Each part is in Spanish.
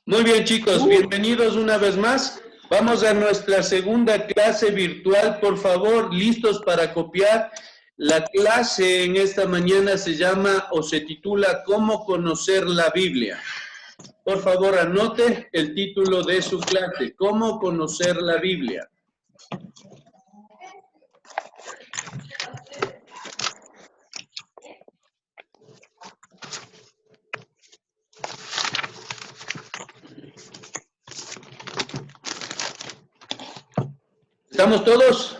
Muy bien, chicos, bienvenidos una vez más. Vamos a nuestra segunda clase virtual. Por favor, listos para copiar. La clase en esta mañana se llama o se titula ¿Cómo conocer la Biblia? Por favor, anote el título de su clase, ¿Cómo conocer la Biblia? ¿Estamos todos?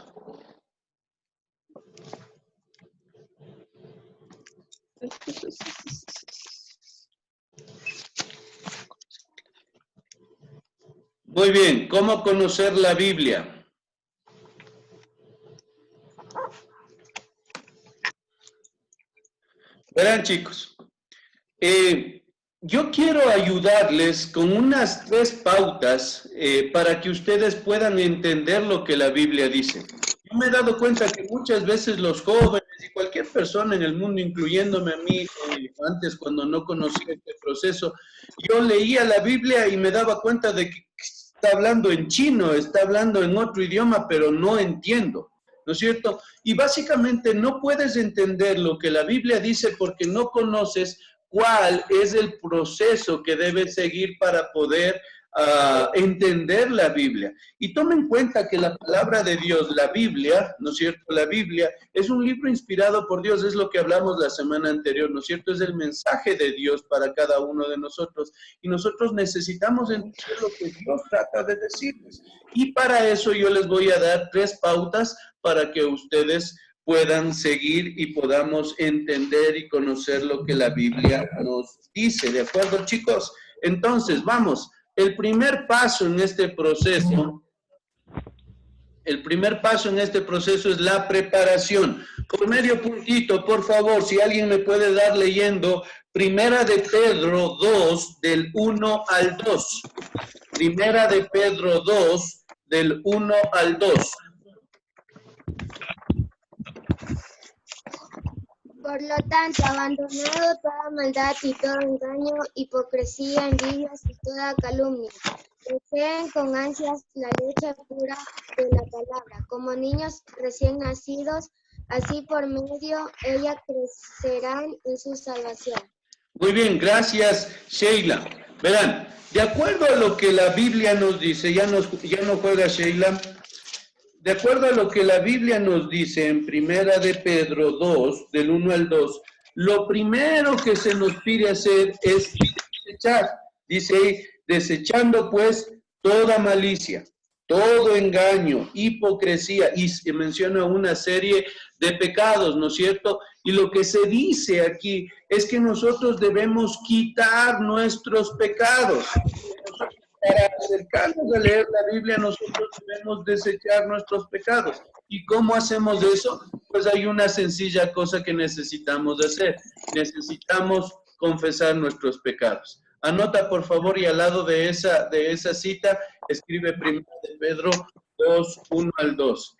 Muy bien, ¿cómo conocer la Biblia? Verán, chicos, yo quiero ayudarles con unas 3 pautas para que ustedes puedan entender lo que la Biblia dice. Yo me he dado cuenta que muchas veces los jóvenes y cualquier persona en el mundo, incluyéndome a mí, antes cuando no conocía este proceso, yo leía la Biblia y me daba cuenta de que está hablando en chino, está hablando en otro idioma, pero no entiendo, ¿no es cierto? Y básicamente no puedes entender lo que la Biblia dice porque no conoces cuál es el proceso que debes seguir para poder entender la Biblia. Y toma en cuenta que la palabra de Dios, la Biblia, ¿no es cierto? La Biblia es un libro inspirado por Dios, es lo que hablamos la semana anterior, ¿no es cierto? Es el mensaje de Dios para cada uno de nosotros. Y nosotros necesitamos entender lo que Dios trata de decirles. Y para eso yo les voy a dar 3 pautas para que ustedes puedan seguir y podamos entender y conocer lo que la Biblia nos dice. ¿De acuerdo, chicos? Entonces, vamos. El primer paso en este proceso es la preparación. Por medio puntito, por favor, si alguien me puede dar leyendo Primera de Pedro 2, del 1 al 2. Primera de Pedro 2, del 1 al 2. Por lo tanto, abandonado toda maldad y todo engaño, hipocresía, envidias y toda calumnia. Deseen con ansias la leche pura de la palabra, como niños recién nacidos, así por medio ella crecerán en su salvación. Muy bien, gracias, Sheila. Verán, de acuerdo a lo que la Biblia nos dice, ya no juega Sheila. De acuerdo a lo que la Biblia nos dice en Primera de Pedro 2, del 1 al 2, lo primero que se nos pide hacer es desechar. Dice ahí, desechando pues toda malicia, todo engaño, hipocresía, y se menciona una serie de pecados, ¿no es cierto? Y lo que se dice aquí es que nosotros debemos quitar nuestros pecados. Para acercarnos a leer la Biblia, nosotros debemos desechar nuestros pecados. ¿Y cómo hacemos eso? Pues hay una sencilla cosa que necesitamos hacer. Necesitamos confesar nuestros pecados. Anota, por favor, y al lado de esa cita, escribe Primera de Pedro 2, 1 al 2.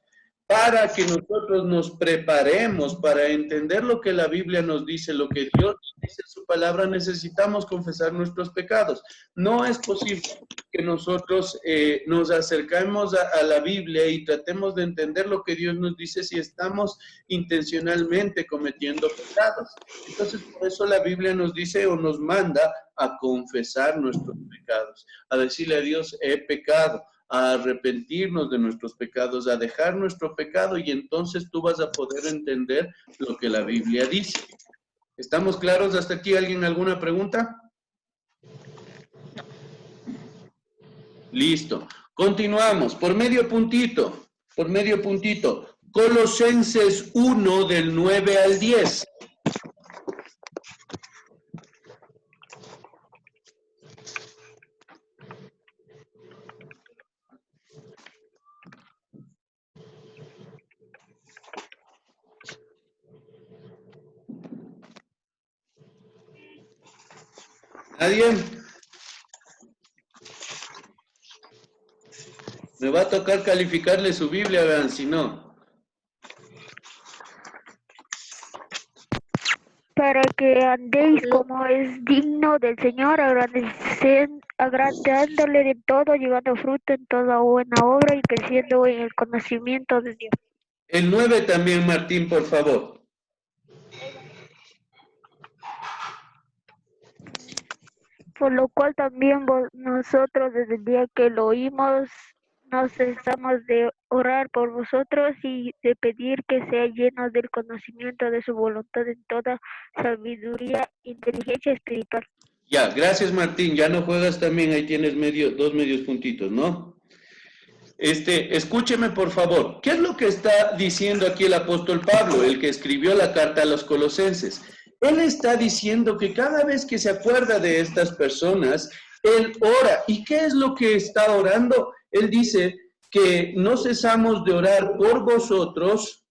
Para que nosotros nos preparemos para entender lo que la Biblia nos dice, lo que Dios nos dice en su palabra, necesitamos confesar nuestros pecados. No es posible que nosotros nos acerquemos a la Biblia y tratemos de entender lo que Dios nos dice si estamos intencionalmente cometiendo pecados. Entonces, por eso la Biblia nos dice o nos manda a confesar nuestros pecados, a decirle a Dios, he pecado, a arrepentirnos de nuestros pecados, a dejar nuestro pecado, y entonces tú vas a poder entender lo que la Biblia dice. ¿Estamos claros hasta aquí? ¿Alguien alguna pregunta? Listo. Continuamos. Por medio puntito. Colosenses 1 del 9 al 10. ¿Nadie? Me va a tocar calificarle su Biblia, vean, si no. Pero el que andéis como es digno del Señor, agradándole en todo, llevando fruto en toda buena obra y creciendo en el conocimiento de Dios. El 9 también, Martín, por favor. Por lo cual también nosotros desde el día que lo oímos, no cesamos de orar por vosotros y de pedir que seáis llenos del conocimiento de su voluntad en toda sabiduría e inteligencia espiritual. Ya, gracias Martín, ya no juegas también, ahí tienes dos medios puntitos, ¿no? Escúcheme por favor, ¿qué es lo que está diciendo aquí el apóstol Pablo, el que escribió la carta a los Colosenses? Él está diciendo que cada vez que se acuerda de estas personas, él ora. ¿Y qué es lo que está orando? Él dice que no cesamos de orar por vosotros,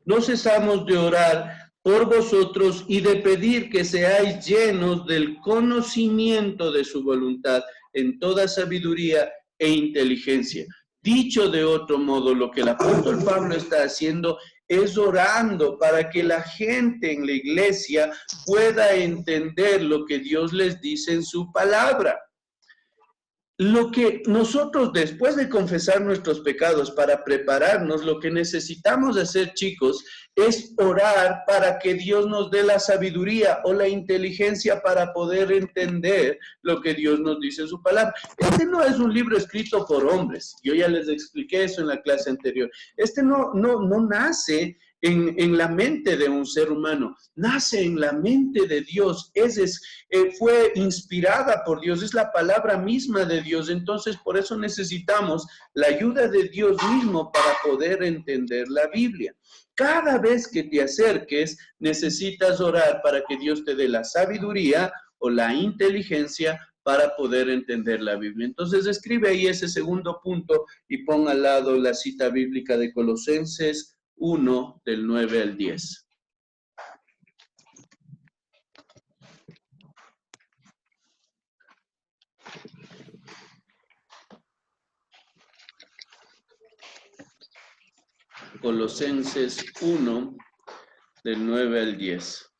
no cesamos de orar por vosotros y de pedir que seáis llenos del conocimiento de su voluntad en toda sabiduría e inteligencia. Dicho de otro modo, lo que el apóstol Pablo está haciendo es orando para que la gente en la iglesia pueda entender lo que Dios les dice en su palabra. Lo que nosotros, después de confesar nuestros pecados para prepararnos, lo que necesitamos hacer, chicos, es orar para que Dios nos dé la sabiduría o la inteligencia para poder entender lo que Dios nos dice en su palabra. Este no es un libro escrito por hombres. Yo ya les expliqué eso en la clase anterior. Este no nace en la mente de un ser humano, nace en la mente de Dios, fue inspirada por Dios, es la palabra misma de Dios. Entonces por eso necesitamos la ayuda de Dios mismo para poder entender la Biblia. Cada vez que te acerques, necesitas orar para que Dios te dé la sabiduría o la inteligencia para poder entender la Biblia. Entonces escribe ahí ese segundo punto y pon al lado la cita bíblica de Colosenses 1, del 9 al 10. Colosenses 1, del 9 al 10.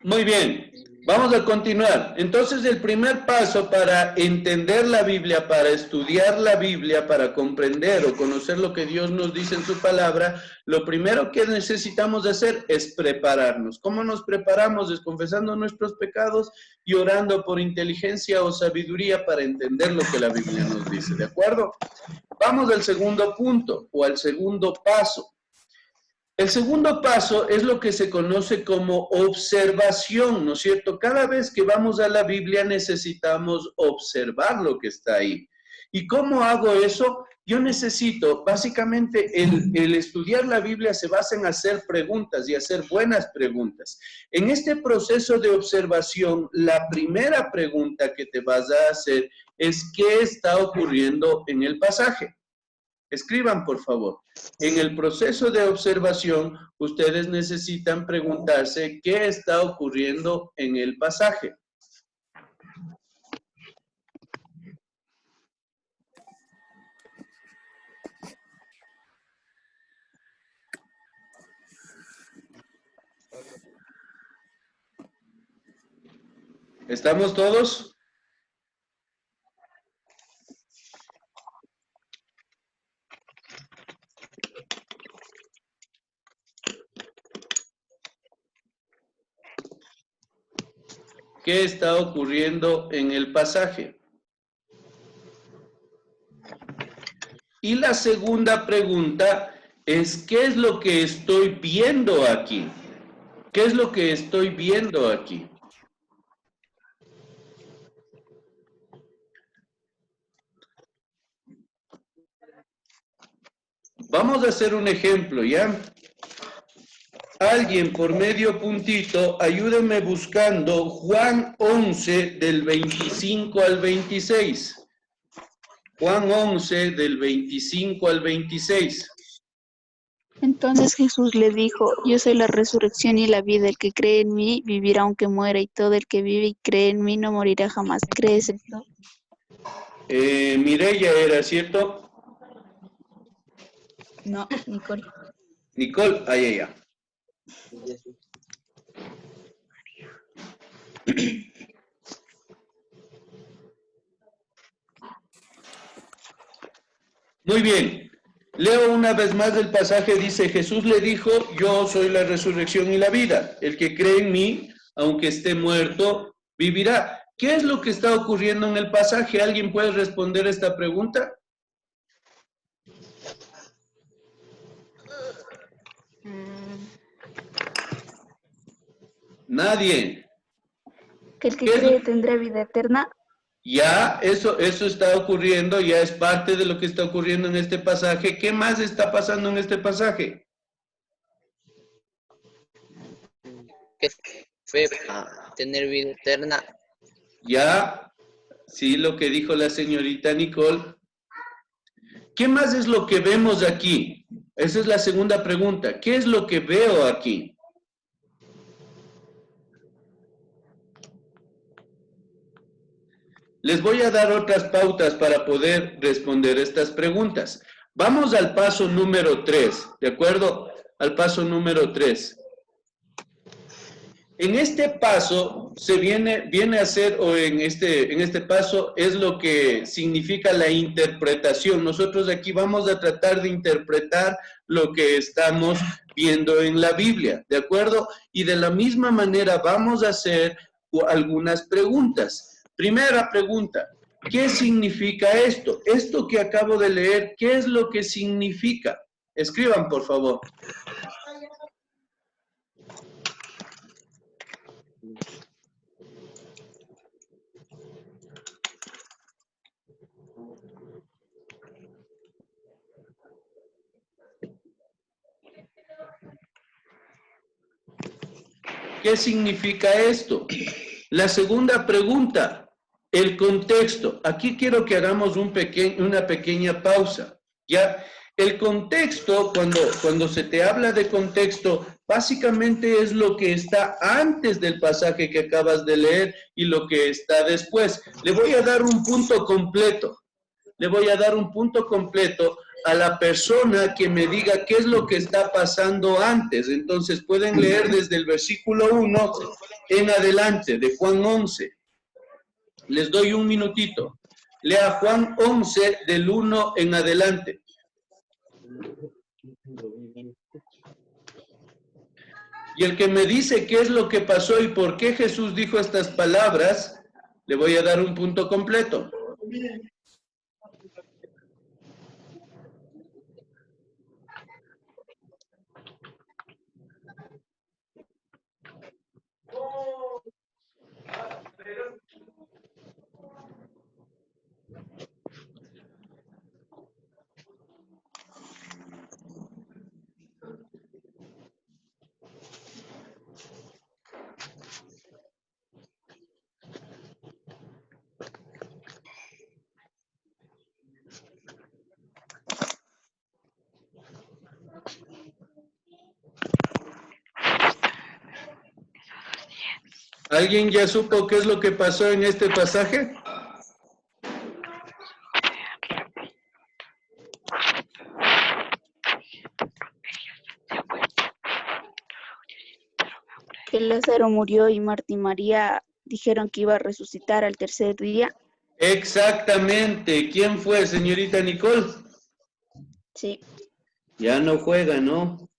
Muy bien, vamos a continuar. Entonces, el primer paso para entender la Biblia, para estudiar la Biblia, para comprender o conocer lo que Dios nos dice en su palabra, lo primero que necesitamos hacer es prepararnos. ¿Cómo nos preparamos? Es confesando nuestros pecados y orando por inteligencia o sabiduría para entender lo que la Biblia nos dice, ¿de acuerdo? Vamos al segundo punto o al segundo paso. El segundo paso es lo que se conoce como observación, ¿no es cierto? Cada vez que vamos a la Biblia necesitamos observar lo que está ahí. ¿Y cómo hago eso? Yo necesito, básicamente, el estudiar la Biblia se basa en hacer preguntas y hacer buenas preguntas. En este proceso de observación, la primera pregunta que te vas a hacer es ¿qué está ocurriendo en el pasaje? Escriban, por favor. En el proceso de observación, ustedes necesitan preguntarse qué está ocurriendo en el pasaje. ¿Estamos todos? ¿Qué está ocurriendo en el pasaje? Y la segunda pregunta es, ¿qué es lo que estoy viendo aquí? ¿Qué es lo que estoy viendo aquí? Vamos a hacer un ejemplo, ¿ya? Alguien por medio puntito, ayúdenme buscando Juan 11 del 25 al 26. Juan 11 del 25 al 26. Entonces Jesús le dijo, yo soy la resurrección y la vida, el que cree en mí vivirá aunque muera, y todo el que vive y cree en mí no morirá jamás. ¿Crees esto? Mireya era, ¿cierto? No, Nicole. Nicole, ahí ella. Muy bien. Leo una vez más el pasaje, dice, Jesús le dijo, yo soy la resurrección y la vida. El que cree en mí, aunque esté muerto, vivirá. ¿Qué es lo que está ocurriendo en el pasaje? ¿Alguien puede responder esta pregunta? Nadie. Que el que cree tendrá vida eterna. Ya, eso está ocurriendo, ya es parte de lo que está ocurriendo en este pasaje. ¿Qué más está pasando en este pasaje? Que fue para tener vida eterna. Ya, sí, lo que dijo la señorita Nicole. ¿Qué más es lo que vemos aquí? Esa es la segunda pregunta. ¿Qué es lo que veo aquí? Les voy a dar otras pautas para poder responder estas preguntas. Vamos al paso número 3, ¿de acuerdo? Al paso número 3. En este paso se viene a hacer, o en este paso es lo que significa la interpretación. Nosotros aquí vamos a tratar de interpretar lo que estamos viendo en la Biblia, ¿de acuerdo? Y de la misma manera vamos a hacer algunas preguntas. Primera pregunta, ¿qué significa esto? Esto que acabo de leer, ¿qué es lo que significa? Escriban, por favor. ¿Qué significa esto? La segunda pregunta, el contexto. Aquí quiero que hagamos una pequeña pausa, ¿ya? El contexto, cuando se te habla de contexto, básicamente es lo que está antes del pasaje que acabas de leer y lo que está después. Le voy a dar un punto completo. Le voy a dar un punto completo a la persona que me diga qué es lo que está pasando antes. Entonces pueden leer desde el versículo 1 en adelante, de Juan 11. Les doy un minutito. Lea Juan 11 del 1 en adelante. Y el que me dice qué es lo que pasó y por qué Jesús dijo estas palabras, le voy a dar un punto completo. ¿Alguien ya supo qué es lo que pasó en este pasaje? Que Lázaro murió y Marta y María dijeron que iba a resucitar al tercer día. Exactamente. ¿Quién fue, señorita Nicole? Sí. Ya no juega, ¿no?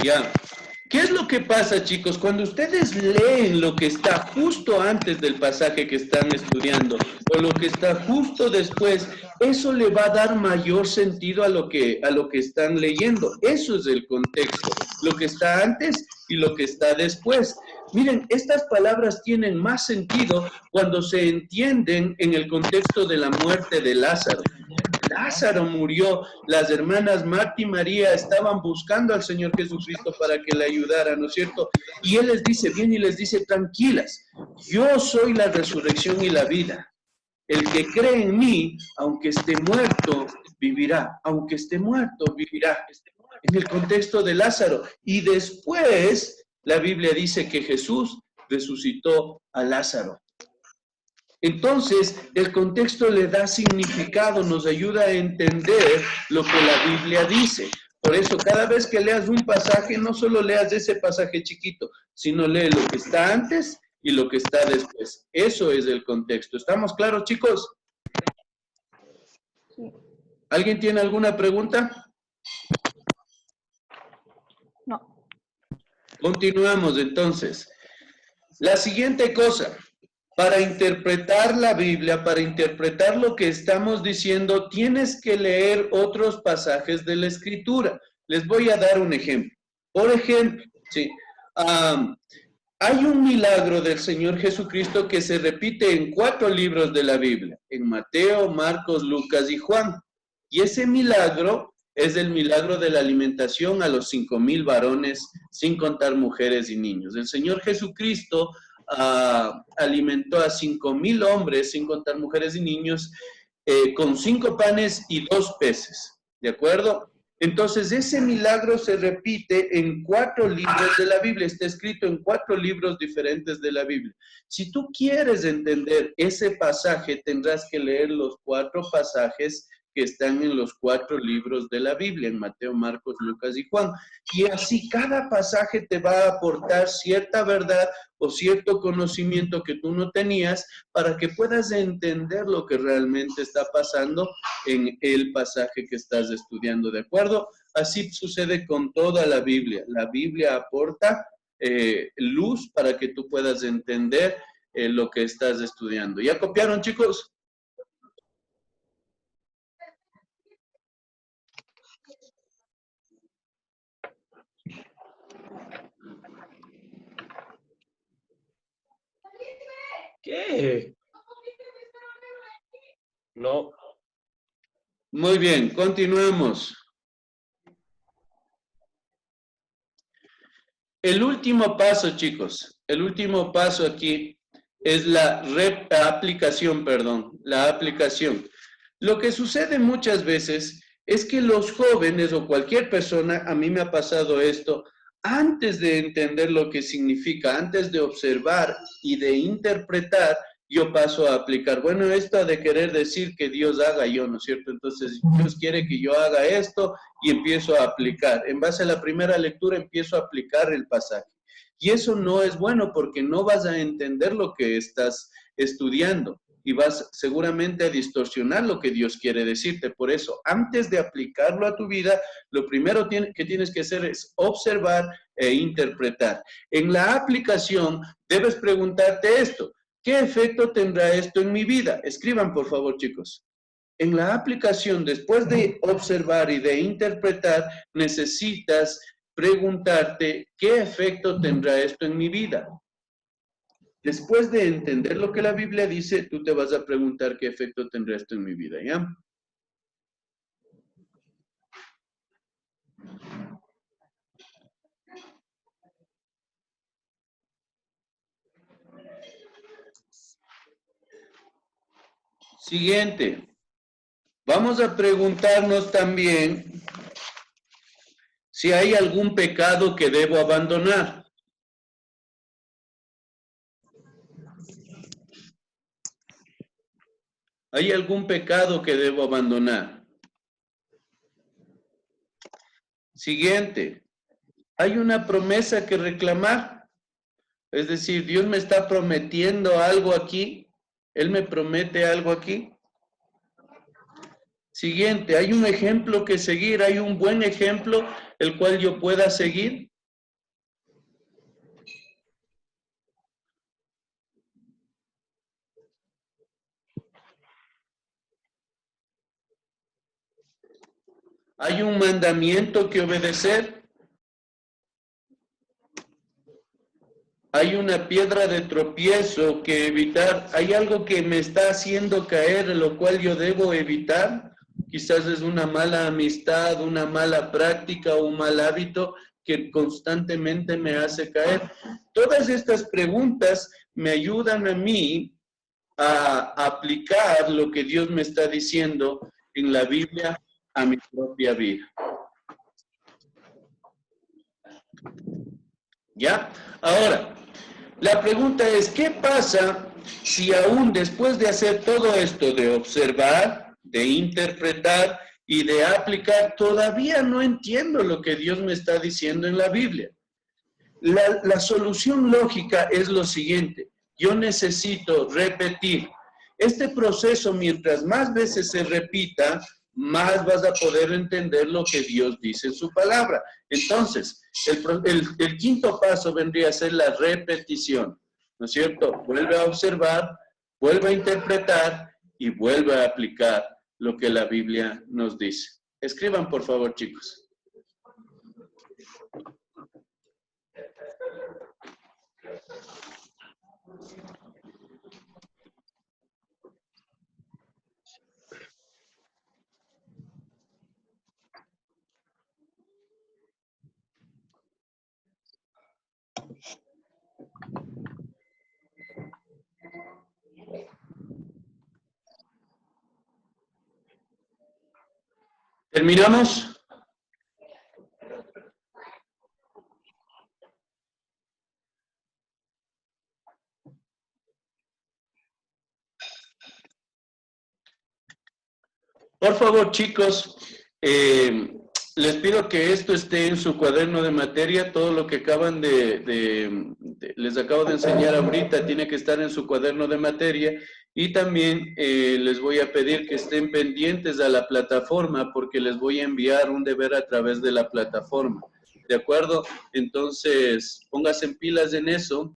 Ya. ¿Qué es lo que pasa, chicos? Cuando ustedes leen lo que está justo antes del pasaje que están estudiando o lo que está justo después, eso le va a dar mayor sentido a lo que están leyendo. Eso es el contexto, lo que está antes y lo que está después. Miren, estas palabras tienen más sentido cuando se entienden en el contexto de la muerte de Lázaro. Lázaro murió, las hermanas Marta y María estaban buscando al Señor Jesucristo para que le ayudara, ¿no es cierto? Y Él les dice, viene y les dice, tranquilas, yo soy la resurrección y la vida. El que cree en mí, aunque esté muerto, vivirá. Aunque esté muerto, vivirá. En el contexto de Lázaro. Y después, la Biblia dice que Jesús resucitó a Lázaro. Entonces, el contexto le da significado, nos ayuda a entender lo que la Biblia dice. Por eso, cada vez que leas un pasaje, no solo leas ese pasaje chiquito, sino lee lo que está antes y lo que está después. Eso es el contexto. ¿Estamos claros, chicos? ¿Alguien tiene alguna pregunta? No. Continuamos entonces. La siguiente cosa, para interpretar la Biblia, para interpretar lo que estamos diciendo, tienes que leer otros pasajes de la Escritura. Les voy a dar un ejemplo. Por ejemplo, sí, hay un milagro del Señor Jesucristo que se repite en 4 libros de la Biblia, en Mateo, Marcos, Lucas y Juan. Y ese milagro es el milagro de la alimentación a los 5,000 varones, sin contar mujeres y niños. El Señor Jesucristo alimentó a 5,000 hombres, sin contar mujeres y niños, con 5 panes y 2 peces. ¿De acuerdo? Entonces, ese milagro se repite en 4 libros de la Biblia. Está escrito en 4 libros diferentes de la Biblia. Si tú quieres entender ese pasaje, tendrás que leer los 4 pasajes que están en los 4 libros de la Biblia, en Mateo, Marcos, Lucas y Juan. Y así cada pasaje te va a aportar cierta verdad o cierto conocimiento que tú no tenías para que puedas entender lo que realmente está pasando en el pasaje que estás estudiando, ¿de acuerdo? Así sucede con toda la Biblia. La Biblia aporta luz para que tú puedas entender lo que estás estudiando. ¿Ya copiaron, chicos? ¿Qué? No. Muy bien, continuemos. El último paso, chicos, el último paso aquí es la aplicación. Lo que sucede muchas veces es que los jóvenes o cualquier persona, a mí me ha pasado esto, antes de entender lo que significa, antes de observar y de interpretar, yo paso a aplicar. Bueno, esto de querer decir que Dios haga yo, ¿no es cierto? Entonces, Dios quiere que yo haga esto y empiezo a aplicar. En base a la primera lectura, empiezo a aplicar el pasaje. Y eso no es bueno porque no vas a entender lo que estás estudiando y vas seguramente a distorsionar lo que Dios quiere decirte. Por eso, antes de aplicarlo a tu vida, lo primero que tienes que hacer es observar e interpretar. En la aplicación, debes preguntarte esto. ¿Qué efecto tendrá esto en mi vida? Escriban, por favor, chicos. En la aplicación, después de observar y de interpretar, necesitas preguntarte, ¿qué efecto tendrá esto en mi vida? Después de entender lo que la Biblia dice, tú te vas a preguntar qué efecto tendrá esto en mi vida, ¿ya? Siguiente. Vamos a preguntarnos también si hay algún pecado que debo abandonar. ¿Hay algún pecado que debo abandonar? Siguiente. ¿Hay una promesa que reclamar? Es decir, Dios me está prometiendo algo aquí. Él me promete algo aquí. Siguiente. ¿Hay un ejemplo que seguir? ¿Hay un buen ejemplo el cual yo pueda seguir? ¿Hay un mandamiento que obedecer? ¿Hay una piedra de tropiezo que evitar? ¿Hay algo que me está haciendo caer, lo cual yo debo evitar? Quizás es una mala amistad, una mala práctica o un mal hábito que constantemente me hace caer. Todas estas preguntas me ayudan a mí a aplicar lo que Dios me está diciendo en la Biblia a mi propia vida. ¿Ya? Ahora, la pregunta es, ¿qué pasa Si aún después de hacer todo esto, de observar, de interpretar y de aplicar, todavía no entiendo lo que Dios me está diciendo en la Biblia. La solución lógica es lo siguiente: yo necesito repetir. Este proceso, mientras más veces se repita, más vas a poder entender lo que Dios dice en su palabra. Entonces, el quinto paso vendría a ser la repetición, ¿no es cierto? Vuelve a observar, vuelve a interpretar y vuelve a aplicar lo que la Biblia nos dice. Escriban, por favor, chicos. ¿Terminamos? Por favor, chicos, les pido que esto esté en su cuaderno de materia. Todo lo que acaban les acabo de enseñar ahorita tiene que estar en su cuaderno de materia. Y también les voy a pedir que estén pendientes a la plataforma, porque les voy a enviar un deber a través de la plataforma. ¿De acuerdo? Entonces, pónganse en pilas en eso.